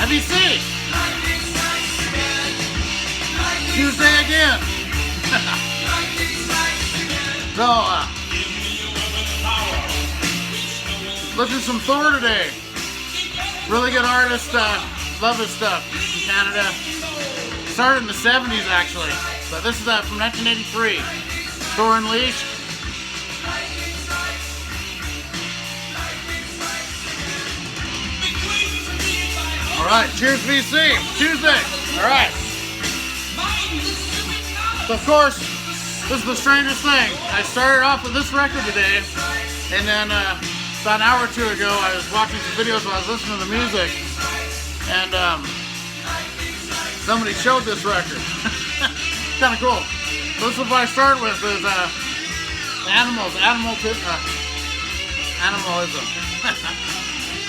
IBC. Tuesday again. So, listen to some Thor today. Really good artist. Love his stuff. From Canada. Started in the 70s actually. But this is from 1983. Thor Unleashed. Alright, cheers VC. Tuesday. Alright. So of course, this is the strangest thing. I started off with this record today, and then about an hour or two ago, I was watching some videos while I was listening to the music, and somebody showed this record. Kind of cool. So this is what I started with is animalism.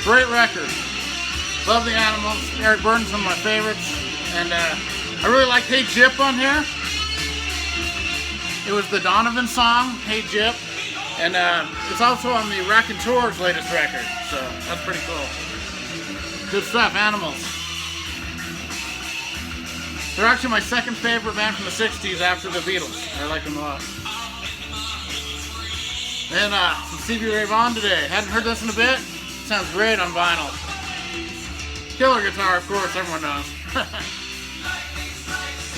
Great record. Love the Animals. Eric Burden's one of my favorites, and I really like Hey Jip on here. It was the Donovan song, Hey Jip, and it's also on the Raconteurs' latest record, so that's pretty cool. Good stuff, Animals. They're actually my second favorite band from the 60s after the Beatles. I like them a lot. And some Stevie Ray Vaughan today. Hadn't heard this in a bit. Sounds great on vinyl. Killer guitar, of course, everyone knows.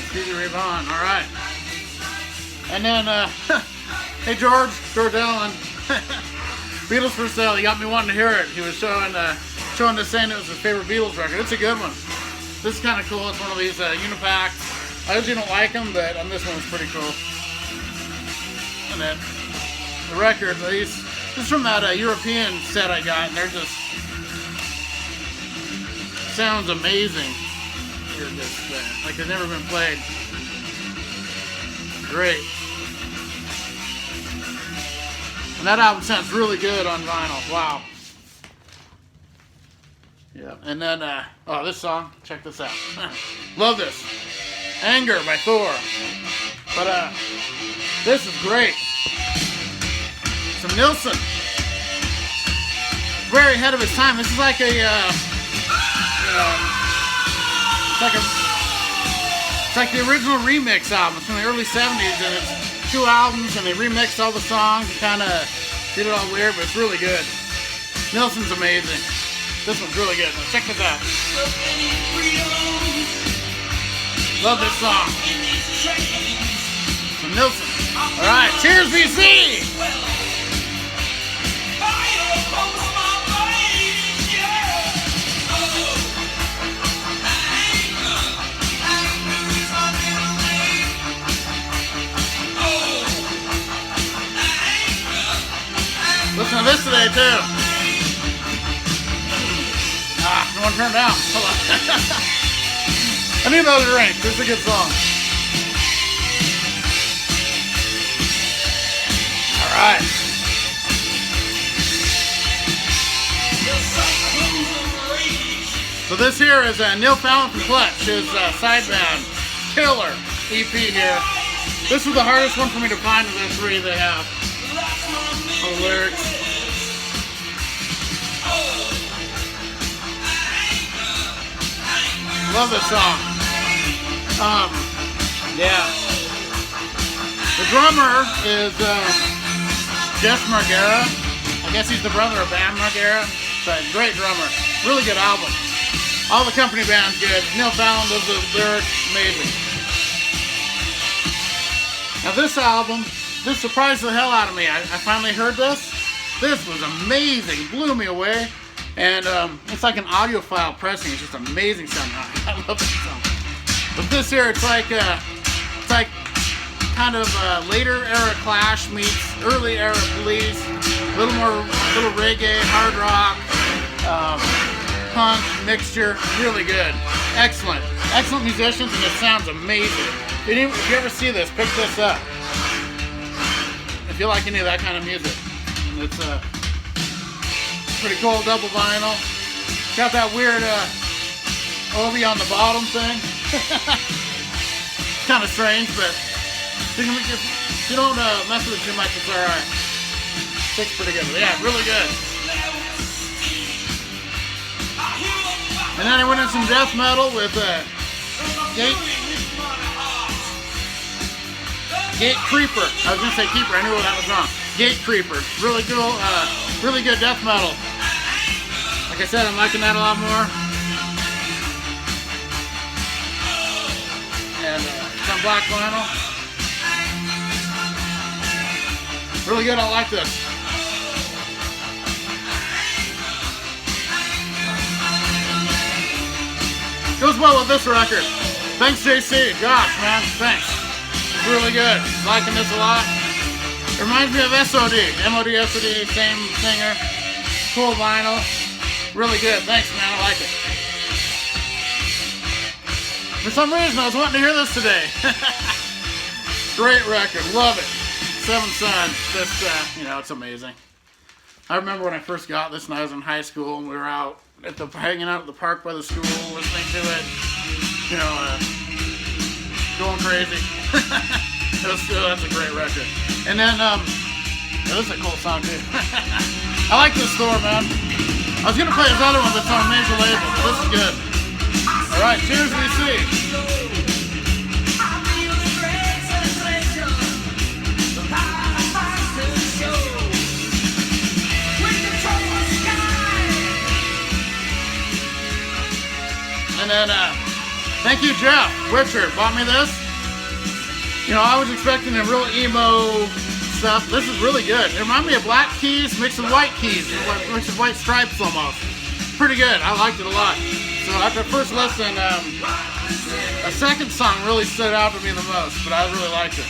Stevie Ray Vaughan, alright. And then, hey George Allen, Beatles for Sale, he got me wanting to hear it. He was showing this saying it was his favorite Beatles record. It's a good one. This is kind of cool. It's one of these unipacks. I usually don't like them, but on this one it's pretty cool. And then the record, this is from that European set I got, and they're just sounds amazing. Hear this like they've never been played. Great. And that album sounds really good on vinyl. Wow. Yeah. And then, oh, this song. Check this out. Love this. Anger by Thor. But, this is great. Some Nilsson. Very ahead of his time. This is like it's like the original remix album. It's from the early 70s, and it's 2 albums, and they remixed all the songs and kind of did it all weird, but it's really good. Nilsson's amazing. This one's really good. Now check this out. Love this song. From Nilsson. Alright, cheers VC! Listen to this today too. No one turned down. Hold on. I need another drink. This is a good song. Alright. So this here is Neil Fallon from Clutch, his side band. Killer EP here. This was the hardest one for me to find of the 3 they have. All the lyrics. Love this song. Yeah. The drummer is Jess Margera. I guess he's the brother of Bam Margera. But great drummer. Really good album. All the company band's good. Neil Fallon does the lyrics. Amazing. Now this album, this surprised the hell out of me. I finally heard this. This was amazing. Blew me away. And it's like an audiophile pressing. It's just amazing somehow. I love this song. But this here, it's like kind of later era Clash meets early era Police. A little reggae, hard rock, punk mixture. Really good. Excellent. Excellent musicians, and it sounds amazing. If you ever see this, pick this up. If you like any of that kind of music. And it's pretty cool, double vinyl. Got that weird Obi on the bottom thing. Kind of strange, but if you don't mess with it too much, it's alright. Sticks pretty good. But yeah, really good. And then I went in some death metal with Gate Creeper. I was gonna say Keeper. I knew that was wrong. Gate Creeper. Really cool. Really good death metal. Like I said, I'm liking that a lot more. And some black vinyl. Really good. I like this. Goes well with this record. Thanks, JC. Gosh, man, thanks. It's really good. Liking this a lot. It reminds me of SOD. MOD, SOD, same singer. Cool vinyl. Really good. Thanks, man. I like it. For some reason, I was wanting to hear this today. Great record. Love it. Seven Sons. This, it's amazing. I remember when I first got this and I was in high school and we were out hanging out at the park by the school, listening to it, going crazy. That's a great record. And then, this is a cool song too. I like this store, man. I was gonna play his other one that's on a major label, but this is good. All right, cheers, VC. And then, thank you, Jeff Witcher, bought me this. I was expecting a real emo stuff. This is really good. It reminded me of Black Keys mixed with White Keys, mixed with White Stripes almost. Pretty good. I liked it a lot. So after first listen, a second song really stood out to me the most, but I really liked it.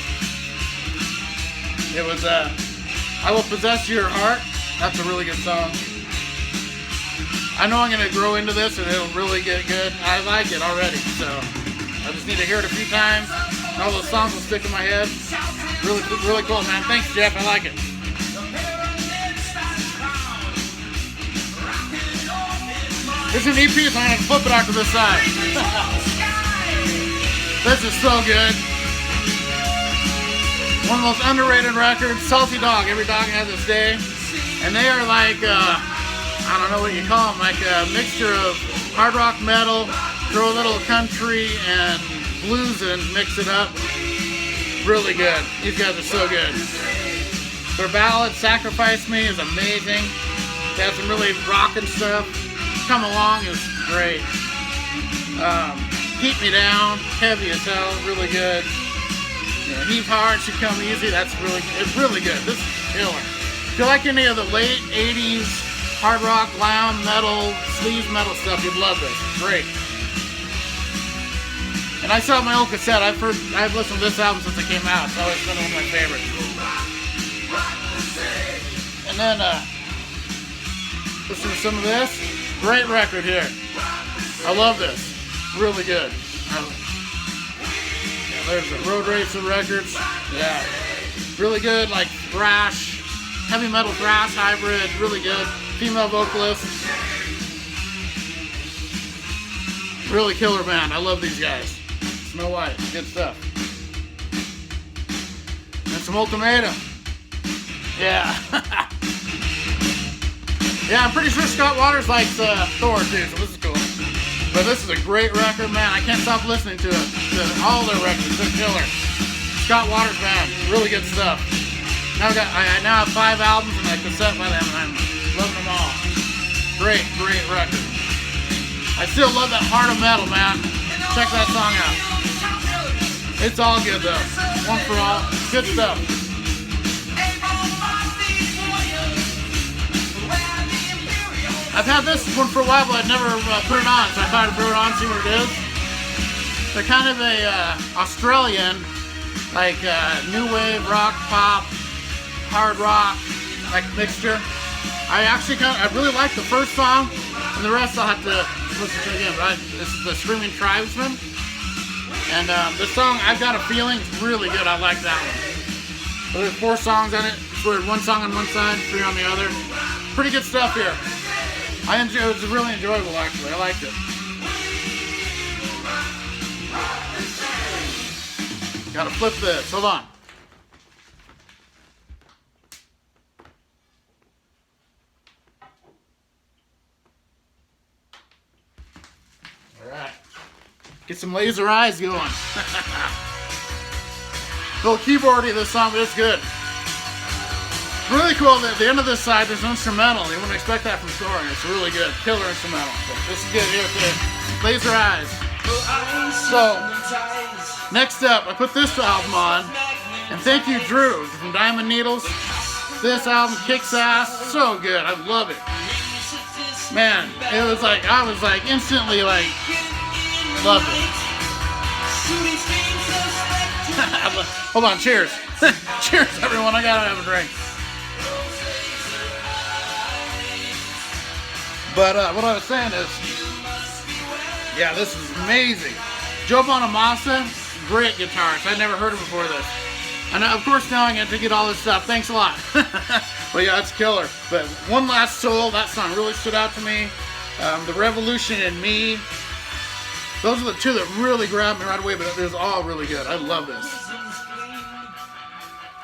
It was I Will Possess Your Heart. That's a really good song. I know I'm going to grow into this and it'll really get good. I like it already, so I just need to hear it a few times. And all those songs will stick in my head. Really, really cool, man. Thanks, Jeff. I like it. This is an EP, so I'm going to flip it out to this side. This is so good. One of the most underrated records, Salty Dog. Every dog has its day. And they are like, I don't know what you call them, like a mixture of hard rock metal, throw a little country and blues and mix it up. Really good. These guys are so good. Their ballad, Sacrifice Me, is amazing. They have some really rockin' stuff. Come Along is great. Keep Me Down, heavy as hell, really good. Heave Hard, Should Come Easy, it's really good. This is killer. If you like any of the late 80s hard rock, glam, metal, sleaze metal stuff, you'd love this. Great. And I saw my old cassette. I've listened to this album since it came out. It's always been one of my favorites. And then, listen to some of this. Great record here. I love this. Really good. There's the Road Racer Records. Yeah. Really good, like thrash, heavy metal thrash hybrid. Really good. Female vocalist. Really killer band. I love these guys. Snow White. Good stuff. And some Ultimatum. Yeah. Yeah, I'm pretty sure Scott Waters likes Thor too, so this is cool. But this is a great record, man. I can't stop listening to it. All their records. They're killer. Scott Waters band. Really good stuff. I now have 5 albums and a cassette by them, and I'm loving them all. Great, great record. I still love that Heart of Metal, man. Check that song out. It's all good, though. One for all. Good stuff. I've had this one for a while, but I'd never put it on, so I thought I'd throw it on, see what it is. They're kind of a Australian, like new wave, rock, pop, hard rock, like mixture. I really like the first song, and the rest I'll have to listen to again. But this is the Screaming Tribesman, and this song, I've Got a Feeling, is really good. I like that one. So there's 4 songs on it. So there's 1 song on one side, 3 on the other. Pretty good stuff here. It was really enjoyable, actually. I liked it. Gotta flip this. Hold on. Get some laser eyes going. Little keyboardy this song, but it's good. Really cool that at the end of this side there's an instrumental. You wouldn't expect that from Thor, and it's really good. Killer instrumental. So this is good here today. Laser eyes. So, next up, I put this album on. And thank you, Drew, from Diamond Needles. This album kicks ass. So good. I love it. Man, it was like, I was like instantly like, love it. Hold on, cheers. Cheers, everyone. I gotta have a drink. But what I was saying is, yeah, this is amazing. Joe Bonamassa, great guitarist. I'd never heard him before this. And of course now I get to get all this stuff. Thanks a lot. But yeah, it's killer. But One Last Soul, that song really stood out to me. The Revolution in Me. Those are the two that really grabbed me right away, but it was all really good. I love this.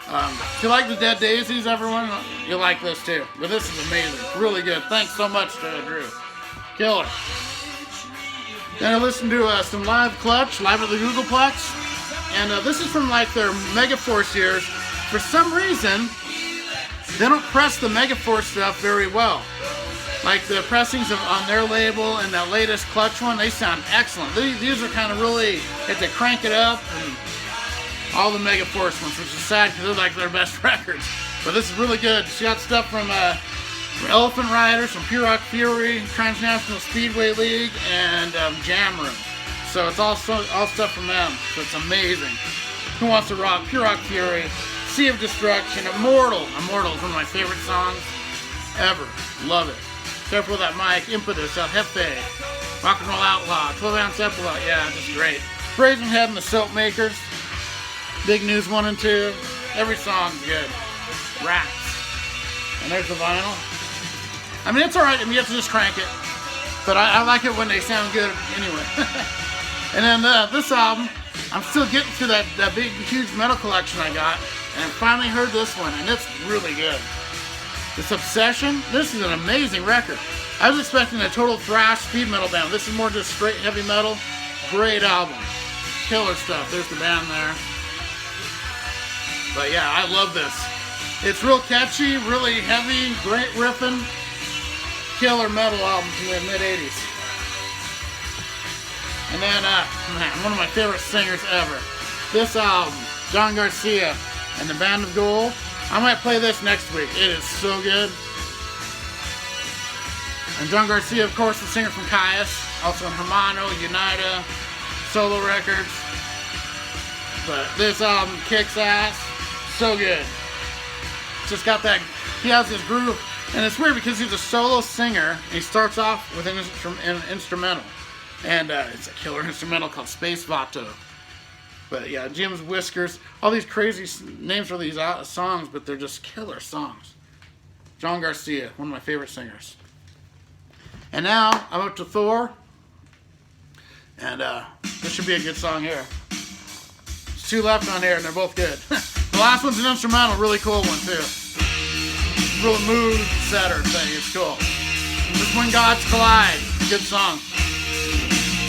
If you like the Dead Daisies, everyone, you'll like this too. But this is amazing. Really good. Thanks so much to Drew. Killer. Then I listened to some live Clutch, live at the Googleplex. And this is from like their Megaforce years. For some reason, they don't press the Megaforce stuff very well. Like the pressings on their label and that latest Clutch one, they sound excellent. These are kind of really, if they crank it up, and all the Megaforce ones, which is sad because they're like their best records. But this is really good. She got stuff from Elephant Riders, from Pure Rock Fury, Transnational Speedway League, and Jam Room. So it's all stuff from them. So it's amazing. Who Wants to Rock? Pure Rock Fury, Sea of Destruction, Immortal. Immortal is one of my favorite songs ever. Love it. Careful with that mic. Impetus, El Jefe, Rock and Roll Outlaw, 12-ounce Epilog. Yeah, just great. Brazen Head and the Soap Makers. Big News 1 and 2. Every song's good. Rats. And there's the vinyl. I mean, it's alright. I mean, you have to just crank it. But I like it when they sound good anyway. And then this album, I'm still getting through that big, huge metal collection I got. And I finally heard this one, and it's really good. This Obsession, this is an amazing record. I was expecting a total thrash speed metal band. This is more just straight heavy metal. Great album. Killer stuff. There's the band there. But yeah, I love this. It's real catchy, really heavy, great riffing. Killer metal album from the mid-80s. And then, man, one of my favorite singers ever. This album, John Garcia and the Band of Gold. I might play this next week. It is so good. And John Garcia, of course, the singer from Caius, also in Hermano, Unida, solo records. But this album kicks ass. So good. Just got that, he has this groove. And it's weird because he's a solo singer, and he starts off with an instrumental. And it's a killer instrumental called Space Vato. But yeah, Jim's Whiskers, all these crazy names for these songs, but they're just killer songs. John Garcia, one of my favorite singers. And now, I'm up to Thor. And this should be a good song here. There's two left on here, and they're both good. The last one's an instrumental, really cool one too. Real mood setter thing, it's cool. This When Gods Collide, good song.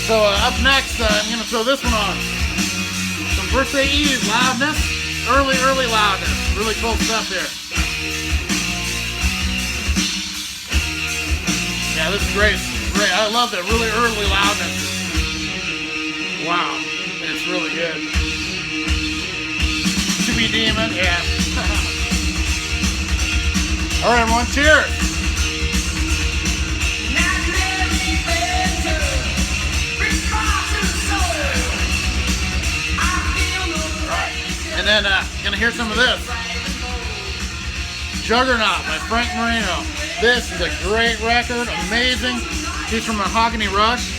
So up next, I'm gonna throw this one on. Some Birthday Eve loudness, early loudness. Really cool stuff here. Yeah, this is great. Great. I love that really early loudness. Wow, it's really good. To Be Demon, yeah. All right, everyone, cheers. And then, gonna hear some of this. Juggernaut by Frank Marino. This is a great record, amazing. He's from Mahogany Rush.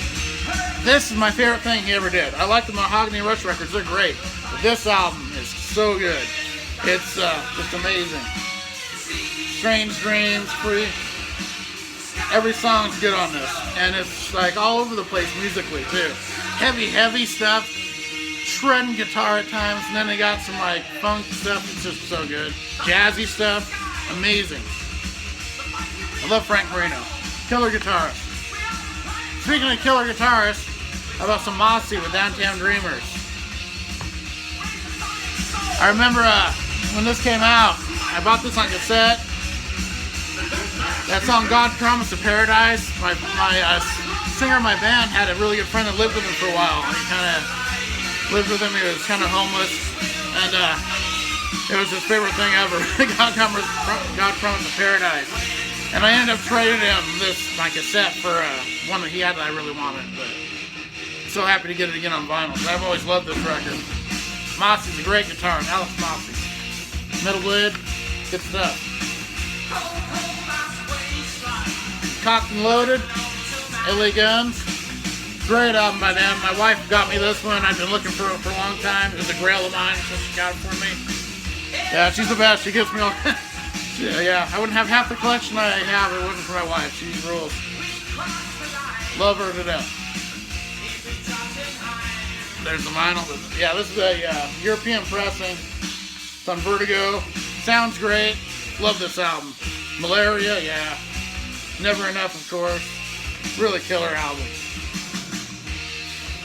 This is my favorite thing he ever did. I like the Mahogany Rush records, they're great. But this album is so good. It's just amazing. Strange Dreams, Free. Every song's good on this. And it's like all over the place musically too. Heavy stuff. Shredding guitar at times, and then they got some like funk stuff. It's just so good. Jazzy stuff, amazing. I love Frank Marino, killer guitarist. Speaking of killer guitarists, How about some Mossy with Downtown Dreamers? I remember when this came out, I bought this on cassette. That song God Promised a Paradise. My singer of my band had a really good friend that lived with him for a while. He kind of lived with him. He was kind of homeless, and it was his favorite thing ever. God Promised a Paradise. And I ended up trading him my cassette for one that he had that I really wanted. But I'm so happy to get it again on vinyl. I've always loved this record. Mossy's a great guitar, Alex Mossy. Metal lid, good stuff. Cocked and Loaded, LA Guns. Great album by them. My wife got me this one. I've been looking for it for a long time. It was a grail of mine, so she got it for me. Yeah, she's the best. She gives me all... Yeah, I wouldn't have half the collection I have if it wasn't for my wife. She rules. Love her to death. There's the vinyl. Yeah, this is a European pressing. It's on Vertigo. Sounds great. Love this album. Malaria, yeah. Never Enough, of course. Really killer album.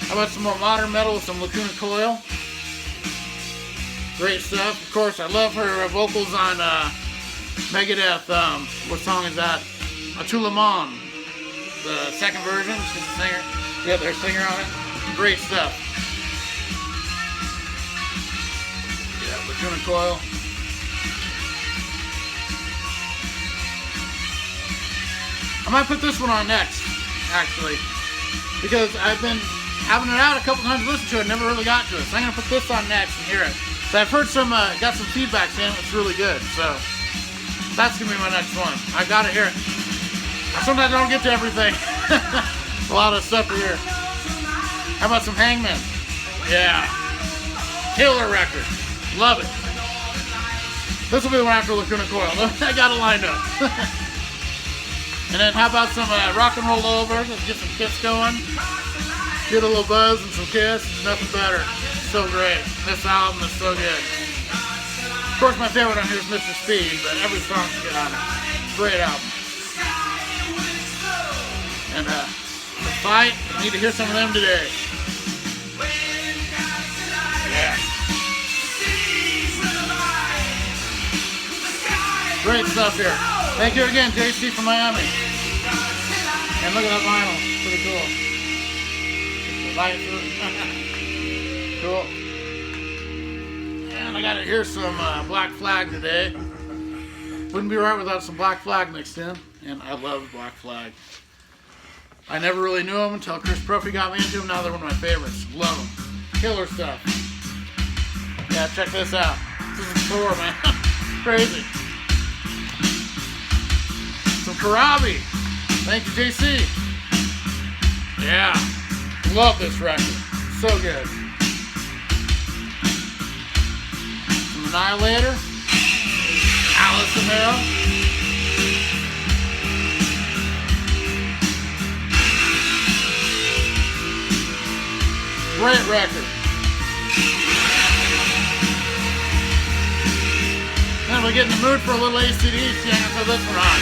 How about some more modern metal with some Lacuna Coil? Great stuff. Of course, I love her vocals on Megadeth. What song is that? Atulamon. The second version. She's the singer. Yeah, their singer on it. Great stuff. Yeah, Lacuna Coil. I might put this one on next, actually, because I've been having it out a couple times to listen to it, never really got to it. So I'm going to put this on next and hear it. So I've heard got some feedback saying it's really good. So that's going to be my next one. I got to hear it. Sometimes I don't get to everything. A lot of stuff to hear. How about some Hangman? Yeah. Killer record. Love it. This will be the one after Lacuna Coil. I got it lined up. And then how about some rock and roll over? Let's get some Kiss going. Get a little buzz and some Kiss. Nothing better. So great. This album is so good. Of course, my favorite on here is Mr. Speed, but every song's good on it. Great album. And The Fight, I need to hear some of them today. Yeah. Great stuff here. Thank you again, JC from Miami. And look at that vinyl. Pretty cool. Cool. And I got to hear some Black Flag today. Wouldn't be right without some Black Flag mixed in. And I love Black Flag. I never really knew them until Chris Profi got me into them. Now they're one of my favorites. Love them. Killer stuff. Yeah, check this out. This is Thor, man. Crazy. Some Karabi. Thank you, JC. Yeah. Love this record. So good. Some Annihilator. Alice in Hell. Great record. Then we get in the mood for a little ACDC. I'm going to throw this one on.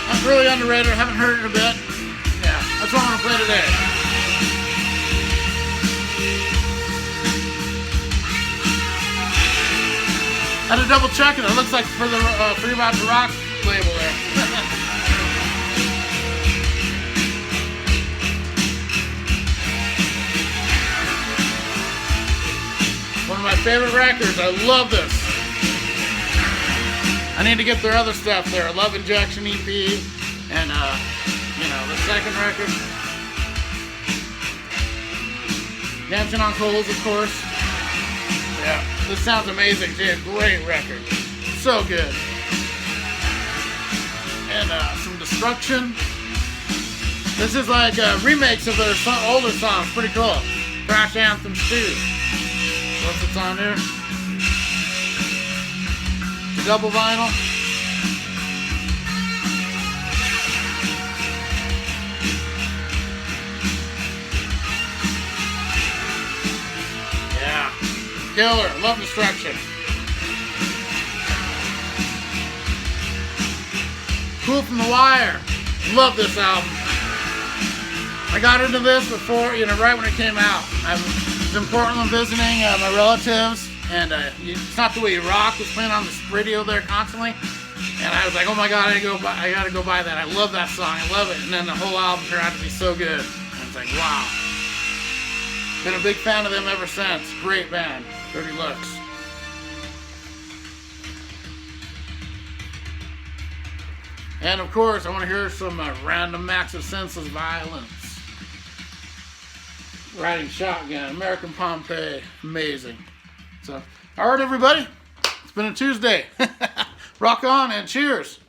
That's really underrated. I haven't heard it in a bit. Yeah, that's what I'm going to play today. I had to double check it. It looks like for the Free About to Rock label there. One of my favorite records. I love this. I need to get their other stuff there. Love Injection EP and the second record. Dancing on Coals, of course. Yeah, this sounds amazing too. Great record. So good. And some Destruction. This is like remakes of their older songs. Pretty cool. Crash Anthems too. What's it's on there? The double vinyl. Yeah. Killer. Love Destruction. Cool from the Wire. Love this album. I I got into this before, right when it came out. I was in Portland visiting my relatives, and It's Not the Way You Rock was playing on the radio there constantly. And I was like, oh my God, I gotta go buy that. I love that song, I love it. And then the whole album turned out to be so good. I was like, wow. Been a big fan of them ever since. Great band, Dirty Looks. And of course, I want to hear some random acts of senseless violence. Riding Shotgun, American Pompeii, amazing. So, alright everybody, it's been a Tuesday. Rock on and cheers.